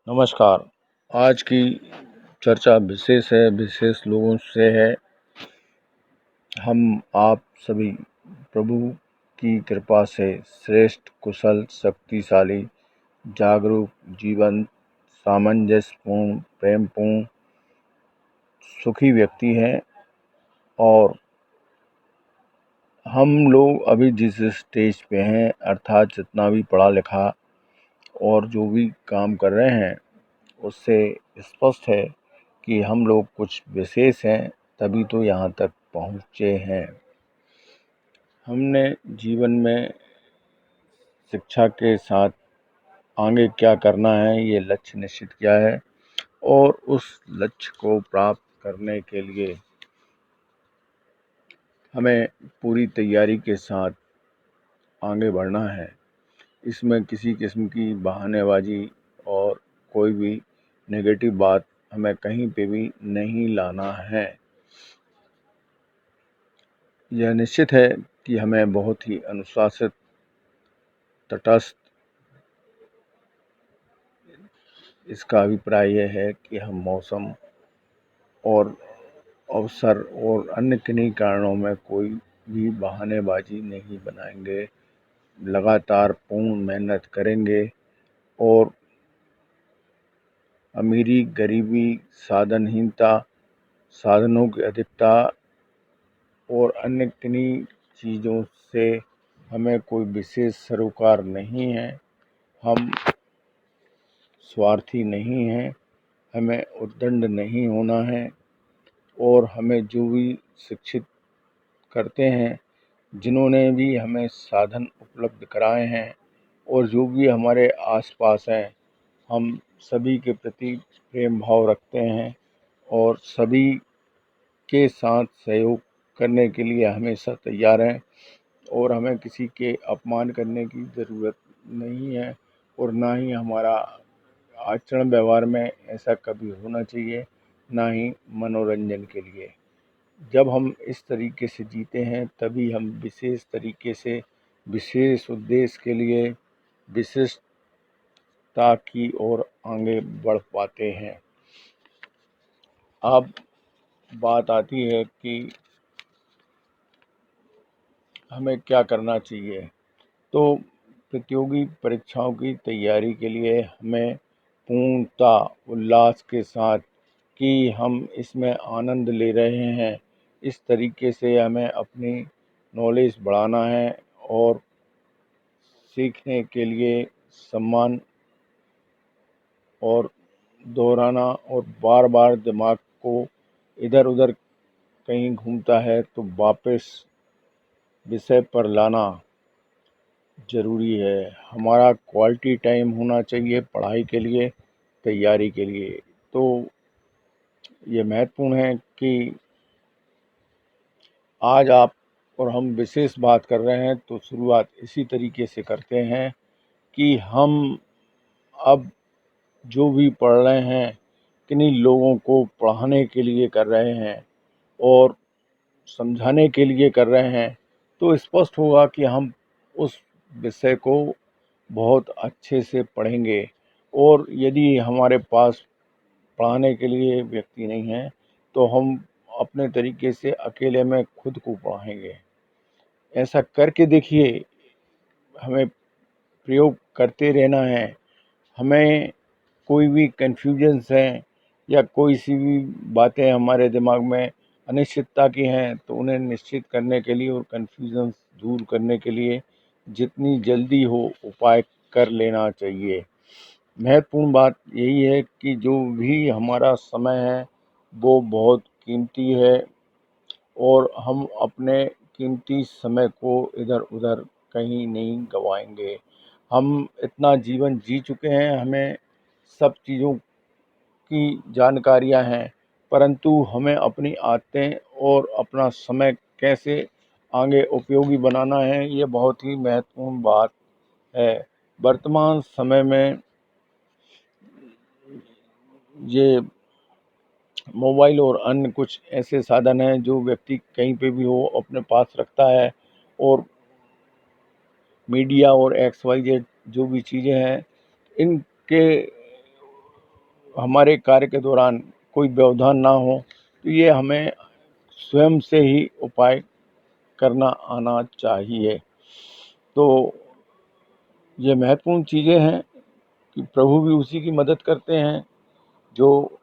नमस्कार। आज की चर्चा विशेष लोगों से है। हम आप सभी प्रभु की कृपा से श्रेष्ठ, कुशल, शक्तिशाली, जागरूक, जीवंत, सामंजस्यपूर्ण, प्रेमपूर्ण, सुखी व्यक्ति हैं। और हम लोग अभी जिस स्टेज पे हैं, अर्थात जितना भी पढ़ा लिखा और जो भी काम कर रहे हैं, उससे स्पष्ट है कि हम लोग कुछ विशेष हैं, तभी तो यहाँ तक पहुँचे हैं। हमने जीवन में शिक्षा के साथ आगे क्या करना है, ये लक्ष्य निश्चित किया है और उस लक्ष्य को प्राप्त करने के लिए हमें पूरी तैयारी के साथ आगे बढ़ना है। इसमें किसी किस्म की बहानेबाजी और कोई भी नेगेटिव बात हमें कहीं पे भी नहीं लाना है। यह निश्चित है कि हमें बहुत ही अनुशासित, तटस्थ, इसका अभिप्राय यह है कि हम मौसम और अवसर और अन्य किन्हीं कारणों में कोई भी बहानेबाजी नहीं बनाएंगे। लगातार पूर्ण मेहनत करेंगे और अमीरी, गरीबी, साधनहीनता, साधनों की अधिकता और अन्य किन्हीं चीज़ों से हमें कोई विशेष सरोकार नहीं है। हम स्वार्थी नहीं हैं, हमें उद्दंड नहीं होना है और हमें जो भी शिक्षित करते हैं, जिन्होंने भी हमें साधन उपलब्ध कराए हैं और जो भी हमारे आसपास हैं, हम सभी के प्रति प्रेम भाव रखते हैं और सभी के साथ सहयोग करने के लिए हमेशा तैयार हैं और हमें किसी के अपमान करने की ज़रूरत नहीं है और ना ही हमारा आचरण व्यवहार में ऐसा कभी होना चाहिए, ना ही मनोरंजन के लिए। जब हम इस तरीके से जीते हैं, तभी हम विशेष तरीके से, विशेष उद्देश्य के लिए, विशिष्टता की ओर आगे बढ़ पाते हैं। अब बात आती है कि हमें क्या करना चाहिए। तो प्रतियोगी परीक्षाओं की तैयारी के लिए हमें पूर्णतः उल्लास के साथ कि हम इसमें आनंद ले रहे हैं, इस तरीके से हमें अपनी नॉलेज बढ़ाना है और सीखने के लिए सम्मान और दोहराना और बार बार दिमाग को इधर उधर कहीं घूमता है तो वापस विषय पर लाना ज़रूरी है। हमारा क्वालिटी टाइम होना चाहिए पढ़ाई के लिए, तैयारी के लिए। तो ये महत्वपूर्ण है कि आज आप और हम विशेष बात कर रहे हैं, तो शुरुआत इसी तरीके से करते हैं कि हम अब जो भी पढ़ रहे हैं, किन्हीं लोगों को पढ़ाने के लिए कर रहे हैं और समझाने के लिए कर रहे हैं, तो स्पष्ट होगा कि हम उस विषय को बहुत अच्छे से पढ़ेंगे। और यदि हमारे पास पढ़ाने के लिए व्यक्ति नहीं है, तो हम अपने तरीके से अकेले में खुद को पढ़ाएंगे। ऐसा करके देखिए, हमें प्रयोग करते रहना है। हमें कोई भी कन्फ्यूजन्स हैं या कोई सी भी बातें हमारे दिमाग में अनिश्चितता की हैं, तो उन्हें निश्चित करने के लिए और कन्फ्यूजन्स दूर करने के लिए जितनी जल्दी हो उपाय कर लेना चाहिए। महत्वपूर्ण बात यही है कि जो भी हमारा समय है, वो बहुत कीमती है और हम अपने कीमती समय को इधर उधर कहीं नहीं गंवाएंगे। हम इतना जीवन जी चुके हैं, हमें सब चीज़ों की जानकारियां हैं, परंतु हमें अपनी आदतें और अपना समय कैसे आगे उपयोगी बनाना है, ये बहुत ही महत्वपूर्ण बात है। वर्तमान समय में ये मोबाइल और अन्य कुछ ऐसे साधन हैं जो व्यक्ति कहीं पे भी हो अपने पास रखता है और मीडिया और एक्स वाई जेड जो भी चीज़ें हैं, इनके हमारे कार्य के दौरान कोई व्यवधान ना हो, तो ये हमें स्वयं से ही उपाय करना आना चाहिए। तो ये महत्वपूर्ण चीज़ें हैं कि प्रभु भी उसी की मदद करते हैं जो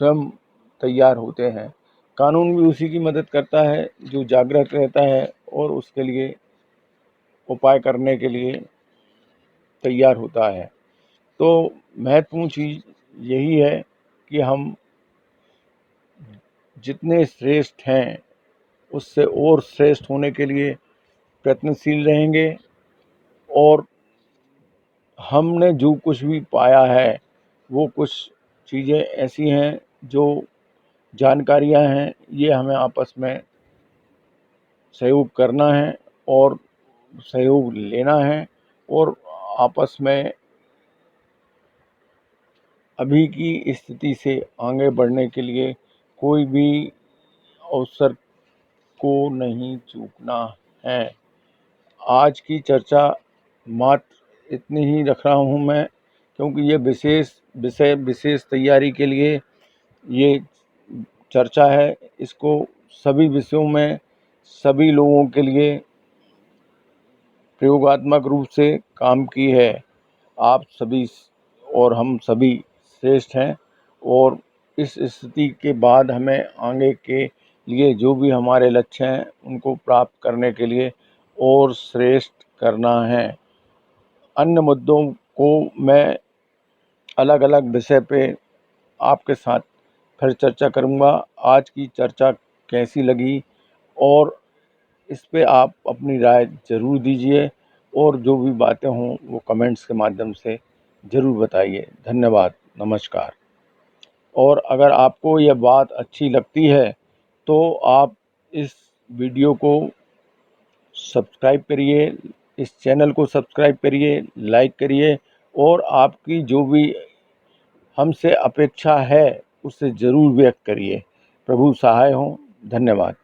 स्वयं तैयार होते हैं। कानून भी उसी की मदद करता है जो जागृत रहता है और उसके लिए उपाय करने के लिए तैयार होता है। तो महत्वपूर्ण चीज़ यही है कि हम जितने श्रेष्ठ हैं उससे और श्रेष्ठ होने के लिए प्रयत्नशील रहेंगे, और हमने जो कुछ भी पाया है वो कुछ चीज़ें ऐसी हैं जो जानकारियां हैं, ये हमें आपस में सहयोग करना है और सहयोग लेना है, और आपस में अभी की स्थिति से आगे बढ़ने के लिए कोई भी अवसर को नहीं चूकना है। आज की चर्चा मात्र इतनी ही रख रहा हूँ मैं, क्योंकि ये विशेष तैयारी के लिए ये चर्चा है। इसको सभी विषयों में सभी लोगों के लिए प्रयोगात्मक रूप से काम की है। आप सभी और हम सभी श्रेष्ठ हैं, और इस स्थिति के बाद हमें आगे के लिए जो भी हमारे लक्ष्य हैं उनको प्राप्त करने के लिए और श्रेष्ठ करना है। अन्य मुद्दों को मैं अलग अलग विषय पे आपके साथ फिर चर्चा करूँगा। आज की चर्चा कैसी लगी, और इस पे आप अपनी राय ज़रूर दीजिए, और जो भी बातें हों वो कमेंट्स के माध्यम से ज़रूर बताइए। धन्यवाद, नमस्कार। और अगर आपको यह बात अच्छी लगती है तो आप इस वीडियो को सब्सक्राइब करिए, इस चैनल को सब्सक्राइब करिए, लाइक करिए, और आपकी जो भी हमसे अपेक्षा है उसे ज़रूर व्यक्त करिए। प्रभु सहाय हों। धन्यवाद।